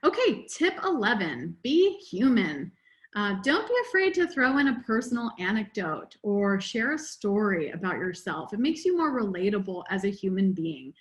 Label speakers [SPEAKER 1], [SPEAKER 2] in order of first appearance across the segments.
[SPEAKER 1] Okay, tip 11, be human. Don't be afraid to throw in a personal anecdote or share a story about yourself. It makes you more relatable as a human being.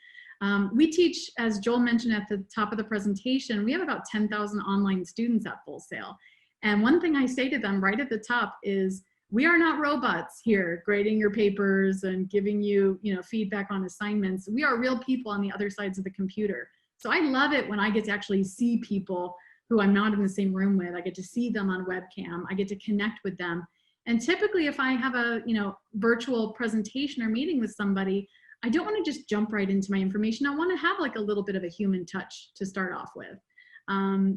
[SPEAKER 1] We teach, as Joel mentioned at the top of the presentation, we have about 10,000 online students at Full Sail. And one thing I say to them right at the top is, we are not robots here grading your papers and giving you, feedback on assignments. We are real people on the other sides of the computer. So I love it when I get to actually see people who I'm not in the same room with. I get to see them on webcam. I get to connect with them. And typically if I have a, virtual presentation or meeting with somebody, I don't want to just jump right into my information. I want to have like a little bit of a human touch to start off with.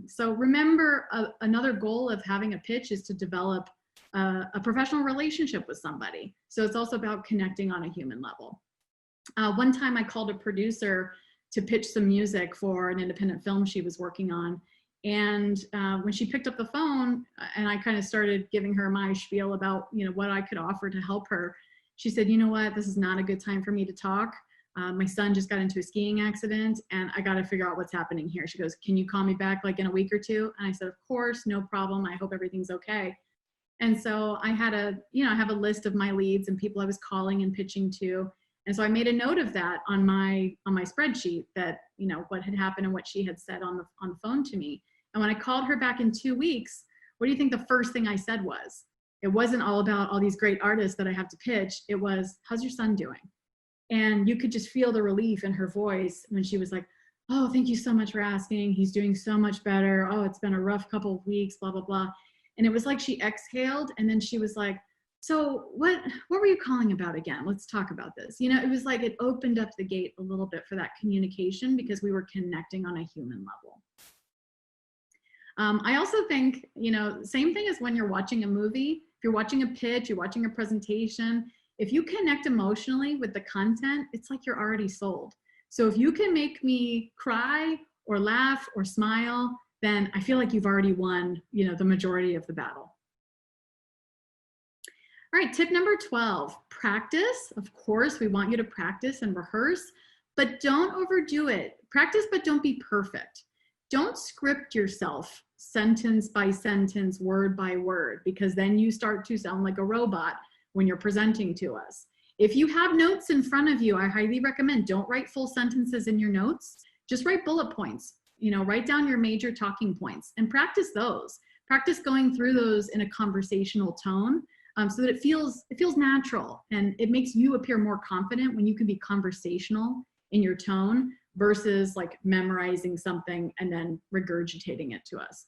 [SPEAKER 1] So remember, another goal of having a pitch is to develop a professional relationship with somebody. So it's also about connecting on a human level. One time I called a producer to pitch some music for an independent film she was working on. And when she picked up the phone and I kind of started giving her my spiel about, what I could offer to help her, she said, you know what, this is not a good time for me to talk. My son just got into a skiing accident and I got to figure out what's happening here. She goes, can you call me back like in a week or two? And I said, of course, no problem. I hope everything's okay. And so I had I have a list of my leads and people I was calling and pitching to. And so I made a note of that on my spreadsheet that, what had happened and what she had said on the phone to me. And when I called her back in 2 weeks, what do you think the first thing I said was? It wasn't all about all these great artists that I have to pitch. It was, how's your son doing? And you could just feel the relief in her voice when she was like, oh, thank you so much for asking. He's doing so much better. Oh, it's been a rough couple of weeks, blah, blah, blah. And it was like she exhaled and then she was like, so what were you calling about again? Let's talk about this. It was like it opened up the gate a little bit for that communication because we were connecting on a human level. I also think, same thing as when you're watching a movie, if you're watching a pitch, you're watching a presentation, if you connect emotionally with the content, it's like you're already sold. So if you can make me cry or laugh or smile, then I feel like you've already won, the majority of the battle. All right, tip number 12, practice. Of course, we want you to practice and rehearse, but don't overdo it. Practice, but don't be perfect. Don't script yourself sentence by sentence, word by word, because then you start to sound like a robot when you're presenting to us. If you have notes in front of you, I highly recommend don't write full sentences in your notes. Just write bullet points. Write down your major talking points and practice those. Practice going through those in a conversational tone. So that it feels natural and it makes you appear more confident when you can be conversational in your tone versus like memorizing something and then regurgitating it to us.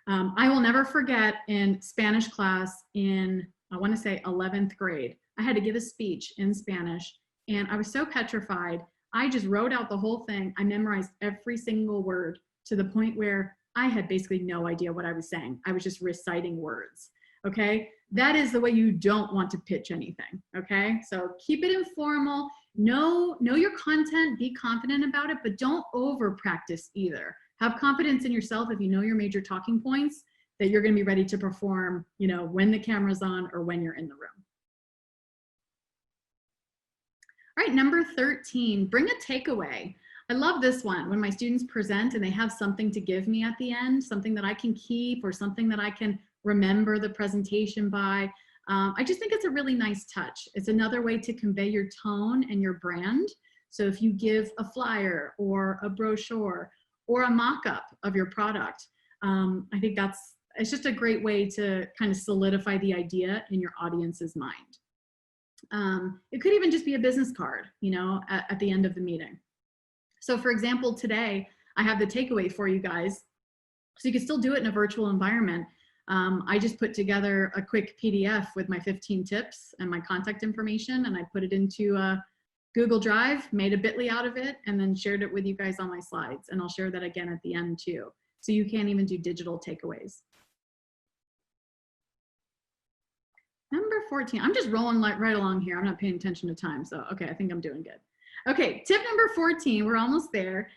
[SPEAKER 1] I will never forget in Spanish class in, I want to say 11th grade, I had to give a speech in Spanish and I was so petrified. I just wrote out the whole thing. I memorized every single word to the point where I had basically no idea what I was saying. I was just reciting words. Okay, that is the way you don't want to pitch anything. Okay, so keep it informal. Know your content, be confident about it, but don't over practice either. Have confidence in yourself if you know your major talking points that you're going to be ready to perform, when the camera's on or when you're in the room. All right, number 13, bring a takeaway. I love this one when my students present and they have something to give me at the end, something that I can keep or something that I can remember the presentation by. I just think it's a really nice touch. It's another way to convey your tone and your brand. So if you give a flyer or a brochure or a mock-up of your product, I think it's just a great way to kind of solidify the idea in your audience's mind. It could even just be a business card, at the end of the meeting. So for example, today I have the takeaway for you guys. So you can still do it in a virtual environment. I just put together a quick PDF with my 15 tips and my contact information, and I put it into a Google Drive, made a bit.ly out of it, and then shared it with you guys on my slides. And I'll share that again at the end too. So you can't even do digital takeaways. Number 14, I'm just rolling right along here. I'm not paying attention to time. So, okay, I think I'm doing good. Okay, tip number 14, we're almost there.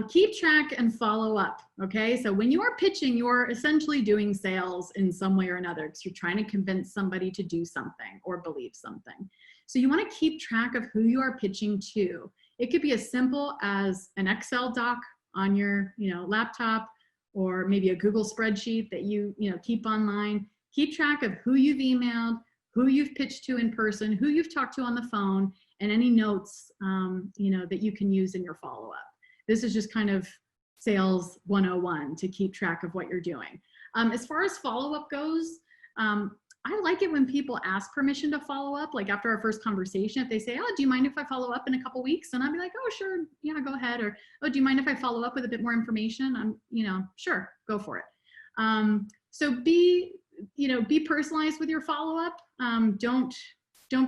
[SPEAKER 1] Keep track and follow up, okay? So when you are pitching, you're essentially doing sales in some way or another because you're trying to convince somebody to do something or believe something. So you wanna keep track of who you are pitching to. It could be as simple as an Excel doc on your laptop, or maybe a Google spreadsheet that you keep online. Keep track of who you've emailed, who you've pitched to in person, who you've talked to on the phone, and any notes that you can use in your follow-up. This is just kind of sales 101 to keep track of what you're doing. As far as follow-up goes, I like it when people ask permission to follow up, like after our first conversation, if they say, oh, do you mind if I follow up in a couple weeks? And I'd be like, oh, sure, yeah, go ahead. Or, oh, do you mind if I follow up with a bit more information? Sure, go for it. So be personalized with your follow-up. Don't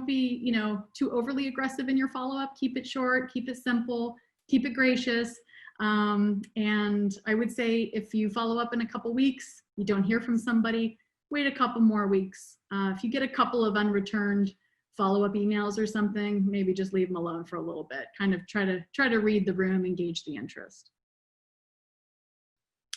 [SPEAKER 1] be, too overly aggressive in your follow-up. Keep it short, keep it simple, keep it gracious. And I would say if you follow up in a couple weeks, you don't hear from somebody, wait a couple more weeks. If you get a couple of unreturned follow-up emails or something, maybe just leave them alone for a little bit. Kind of try to read the room, engage the interest.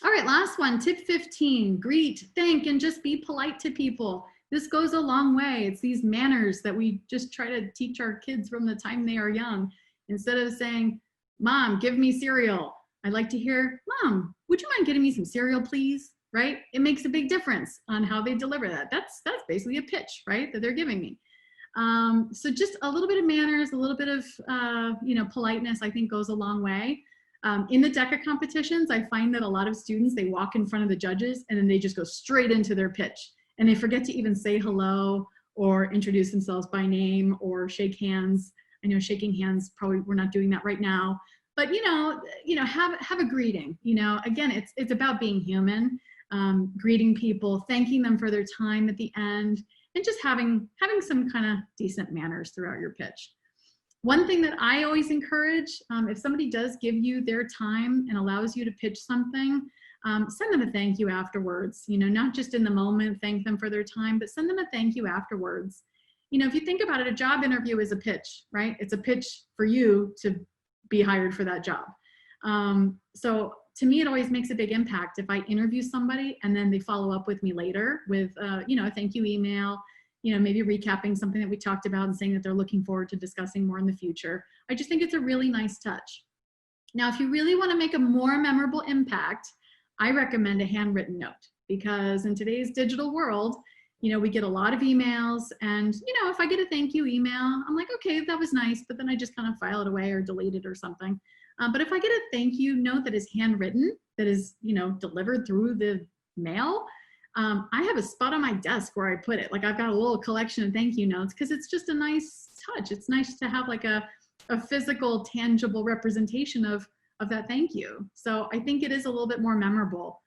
[SPEAKER 1] All right, last one, tip 15, greet, thank, and just be polite to people. This goes a long way. It's these manners that we just try to teach our kids from the time they are young. Instead of saying, Mom, give me cereal, I'd like to hear, Mom, would you mind getting me some cereal, please? Right? It makes a big difference on how they deliver that. That's basically a pitch, right, that they're giving me. So just a little bit of manners, a little bit of politeness, I think goes a long way. In the DECA competitions, I find that a lot of students, they walk in front of the judges and then they just go straight into their pitch and they forget to even say hello or introduce themselves by name or shake hands. I know shaking hands, probably we're not doing that right now, but have a greeting. Again, it's about being human. Greeting people, thanking them for their time at the end, and just having some kind of decent manners throughout your pitch. One thing that I always encourage, if somebody does give you their time and allows you to pitch something, send them a thank you afterwards. Not just in the moment, thank them for their time, but send them a thank you afterwards. If you think about it, a job interview is a pitch, right? It's a pitch for you to be hired for that job. So to me, it always makes a big impact if I interview somebody and then they follow up with me later with, a thank you email, maybe recapping something that we talked about and saying that they're looking forward to discussing more in the future. I just think it's a really nice touch. Now, if you really want to make a more memorable impact, I recommend a handwritten note, because in today's digital world, we get a lot of emails, and, if I get a thank you email, I'm like, okay, that was nice, but then I just kind of file it away or delete it or something. But if I get a thank you note that is handwritten, that is, delivered through the mail, I have a spot on my desk where I put it. Like, I've got a little collection of thank you notes because it's just a nice touch. It's nice to have like a physical, tangible representation of that thank you. So I think it is a little bit more memorable